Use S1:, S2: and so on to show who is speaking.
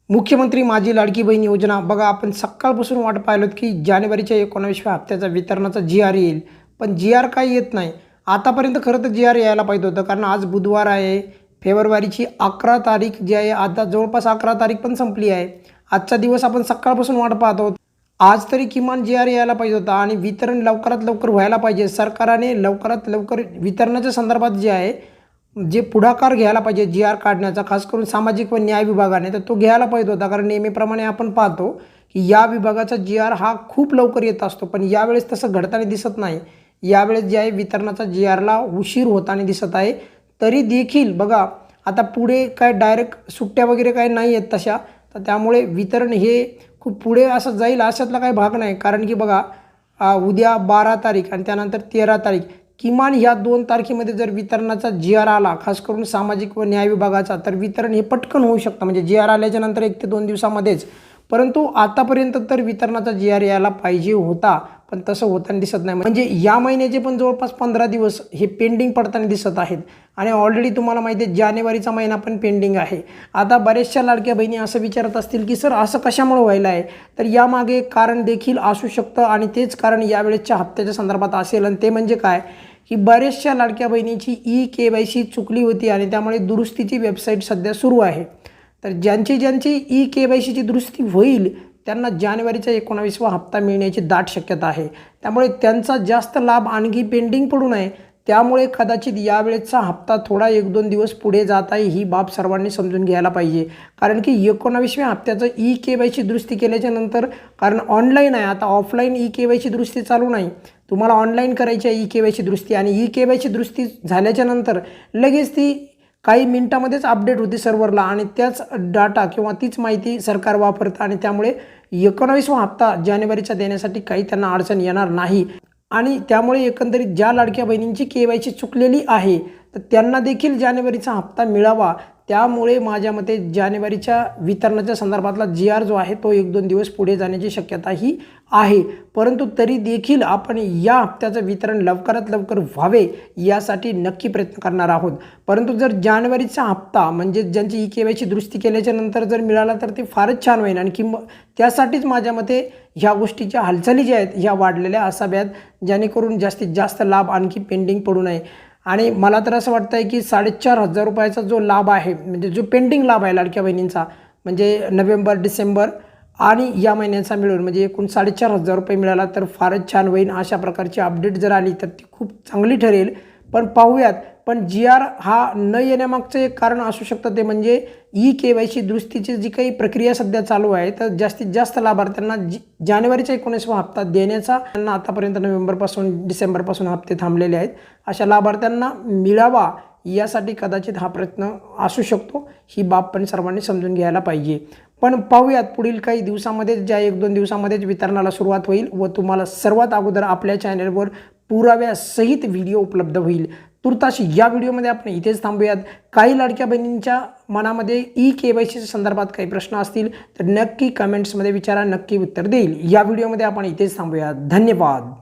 S1: मुख्यमंत्री माझी लाडकी बहीण योजना बघा, आपण सकाळपासून वाट पाहिलोत की जानेवारीच्या 19व्या हप्त्याचा वितरणाचा जी-आर येईल, पण जी-आर काही येत नाही. आतापर्यंत खरं तर जी-आर यायला पाहिजे होतं, कारण आज बुधवार आहे. फेब्रुवारीची 11 तारीख जी आहे, आता जवळपास 11 तारीख पण संपली आहे. आजचा दिवस आपण सकाळपासून वाट पाहत आहोत. आज तरी किमान जी-आर यायला पाहिजे होता आणि वितरण लवकरात लवकर व्हायला पाहिजे. सरकारने लवकरात लवकर वितरणाच्या संदर्भात जे आहे, जे पुढाकार घ्यायला पाहिजे जी-आर काढण्याचा, खास करून सामाजिक व न्याय विभागाने, तर तो घ्यायला पाहिजे होता. कारण नेहमीप्रमाणे आपण पाहतो की या विभागाचा जी-आर हा खूप लवकर येत असतो, पण यावेळेस तसं घडताना दिसत नाही. यावेळेस जे आहे वितरणाचा जी-आरला उशीर होताना दिसत आहे. तरी देखील बघा, आता पुढे काय डायरेक्ट सुट्ट्या वगैरे काही नाही आहेत तशा, तर त्यामुळे वितरण हे खूप पुढे असं जाईल अशातला काही भाग नाही. कारण की बघा, उद्या 12 तारीख आणि त्यानंतर 13 तारीख, किमान ह्या 2 तारखेमध्ये जर वितरणाचा जी-आर आला, खास करून सामाजिक व न्याय विभागाचा, तर वितरण हे पटकन होऊ शकतं. म्हणजे जी-आर आल्याच्या नंतर 1 ते 2 दिवसामध्येच. परंतु आतापर्यंत तर वितरणाचा जी-आर यायला पाहिजे होता, पण तसं होताना दिसत नाही. म्हणजे या महिन्याचे पण जवळपास 15 दिवस हे पेंडिंग पडताना दिसत आहेत. आणि ऑलरेडी तुम्हाला माहिती आहे जानेवारीचा महिना पण पेंडिंग आहे. आता बऱ्याचशा लाडक्या बहिणी असं विचारत असतील की सर असं कशामुळे व्हायला आहे, तर यामागे कारण देखील असू शकतं आणि तेच कारण यावेळेसच्या हप्त्याच्या संदर्भात असेल. आणि ते म्हणजे काय, की बऱ्याचशा लाडक्या बहिणीची ई-KYC चुकली होती आणि त्यामुळे दुरुस्तीची वेबसाईट सध्या सुरू आहे. तर ज्यांची ई-KYCची दुरुस्ती होईल त्यांना जानेवारीचा 19वा हप्ता मिळण्याची दाट शक्यता आहे. त्यामुळे त्यांचा जास्त लाभ आणखी पेंडिंग पडू नये, त्यामुळे कदाचित यावेळेचा हप्ता थोडा 1-2 दिवस पुढे जात आहे. ही बाब सर्वांनी समजून घ्यायला पाहिजे. कारण की 19व्या हप्त्याचं ई-KYC दुरुस्ती केल्याच्या नंतर, कारण ऑनलाईन आहे आता, ऑफलाईन ई-KYC दुरुस्ती चालू नाही. तुम्हाला ऑनलाईन करायची आहे ई-KYC दुरुस्ती, आणि ई-KYC दुरुस्ती झाल्याच्या नंतर लगेच ती काही मिनिटामध्येच अपडेट होते सर्व्हरला, आणि त्याच डाटा किंवा तीच माहिती सरकार वापरतं. आणि त्यामुळे 19वा हप्ता जानेवारीचा देण्यासाठी काही त्यांना अडचण येणार नाही. आणि त्यामुळे एकंदरीत ज्या लाडक्या बहिणींची KYC चुकलेली आहे, तर त्यांना देखील जानेवारीचा हप्ता मिळावा. त्यामुळे माझ्या मते जानेवारीच्या वितरणाच्या संदर्भातला जी-आर जो आहे तो 1-2 दिवस पुढे जाण्याची शक्यताही आहे. परंतु तरी देखील आपण या हप्त्याचं वितरण लवकरात लवकर व्हावे यासाठी नक्की प्रयत्न करणार आहोत. परंतु जर जानेवारीचा हप्ता म्हणजे ज्यांची ई-KYC दुरुस्ती केल्याच्या नंतर जर मिळाला तर ते फारच छान होईल. आणि त्यासाठीच माझ्या मते ह्या गोष्टीच्या हालचाली ज्या आहेत ह्या वाढलेल्या असाव्यात, जेणेकरून जास्तीत जास्त लाभ आणखी पेंडिंग पडू नये. आणि मला तर असं वाटतं आहे की 4,500 रुपयाचा जो लाभ आहे, म्हणजे जो पेंडिंग लाभ आहे लाडक्या बहिणींचा, म्हणजे नोव्हेंबर, डिसेंबर आणि या महिन्याचा मिळून म्हणजे एकूण 4,500 रुपये मिळाला तर फारच छान होईल. अशा प्रकारची अपडेट जर आली तर ती खूप चांगली ठरेल. पण पाहूयात. पण जी-आर हा न येण्यामागचं एक कारण असू शकतं, ते म्हणजे ई-KYC दुरुस्तीची जी काही प्रक्रिया सध्या चालू आहे, तर जास्तीत जास्त लाभार्थ्यांना जानेवारीचा 19वा हप्ता देण्याचा, त्यांना आतापर्यंत नोव्हेंबरपासून डिसेंबरपासून हप्ते थांबलेले आहेत, अशा लाभार्थ्यांना मिळावा यासाठी कदाचित हा प्रयत्न असू शकतो. ही बाब पण सर्वांनी समजून घ्यायला पाहिजे. पण पाहूयात पुढील काही दिवसामध्ये, ज्या 1-2 दिवसामध्येच वितरणाला सुरुवात होईल व तुम्हाला सर्वात अगोदर आपल्या चॅनलवर पुराव्यासहित व्हिडिओ उपलब्ध होईल. तुर्तास या व्हिडिओमध्ये आपण इथेच थांबूयात. काही लाडक्या बहिणींच्या मनामध्ये ई-KYC संदर्भात काही प्रश्न असतील तर नक्की कमेंट्समध्ये विचारा, नक्की उत्तर देईल. या व्हिडिओमध्ये आपण इथेच थांबूयात. धन्यवाद.